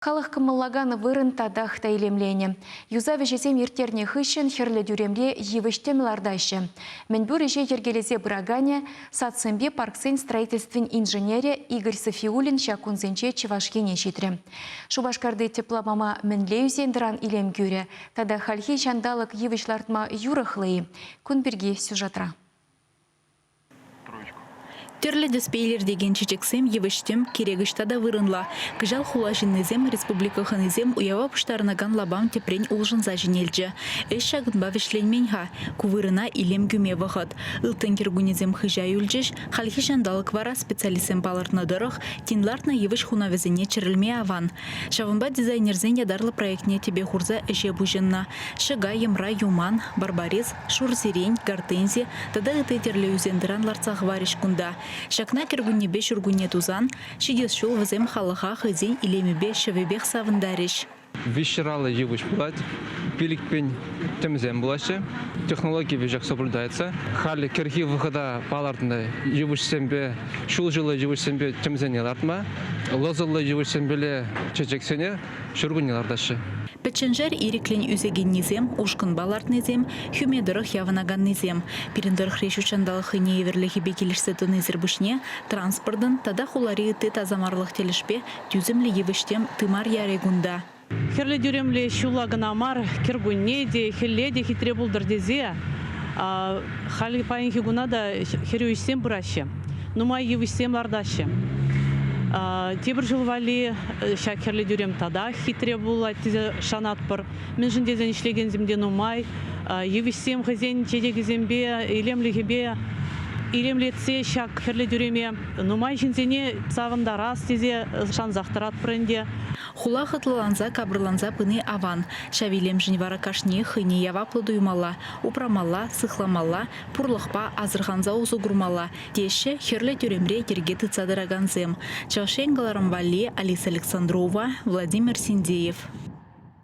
Халық кымыллаганы вырын тадах тәйлемлене. Юзавы жесем ертерне хыщын херлі дүремле евіштемлардайшы. Мінбүр іше ергелезе бұрагане сатсымбе парксен строительствен инженере Игорь Софиулин шакунзенче чевашкене шитрі. Шубашкарды тепломама мінлеюзендіран илем гюре. Тада хальхи жандалық евішлартма юрахлы. Күнберге сюжатра. Терлі диспейлер деген чечексем евіштем керегіштада вырынла. Кыжал хулашынызем республика ханызем уява пұштарынаган лабам тепрен улжынза жинелчі. Эш шагынба вишленменха, кувырына илем гюме вахат. Илтын кергунезем хыжа юльчеш, халхи жандалық вара специалисем балартна дырық, тинлартна евіш хунавезене чырылме аван. Шавынба дизайнерзен ядарлы проектне тебе хурза эше бужынна. Шыга емра юман, барбарис, шур-сирень, гортензи, тада ыты терлі үзендіран ларцах вариш кунда. Шакна кергунне беш ургунне тузан, шидес шул вазем халаха хызен илемебе шавебех савындариш. Вещералы живуч булать, пиликпень темзем булаще, технология вежак соблюдается. Хали керхи выхода палартында живуч сембе, шул жылы живуч сембе темзене лартма, лозылы живуч сембеле чечексене шургунне лардашы. Печенжер ириклен үзеген низем, ушкын балартнезем, хюмедырых явынаган низем. Пирендырых решучандалых ине еверлехи бекелішсе тонезер бүшне, транспордын тада хулари ты тазамарлық телешпе тюземлі евіштем тымар ярегунда. Херлі дүремлі шулагын амар, кергуннеде, хелледе хитре булдыр дезе, хали пайын хигунада херю исем бұрашы, нумай евістем лардашы. Тебір жылвали шак херлі дүрем тада хитре була тезе шанат бір. Мен жіндезен ішлеген земде нумай, евістем хызен тедегі зембе, илемлетсе шак херлі дүреме нумай жінзене цавында раз тезе шанзақтырат бірінде. Хула хытлыланза кабырланза пыны аван. Шавилем жинвара кашне хыне яваплы дуймала, упрамала, сыхламала, пурлықпа азырғанза узугурмала. Теші херлі тюремре терге тыцадыраганзем. Чашенгаларым Вале, Алиса Александрова, Владимир Синдеев.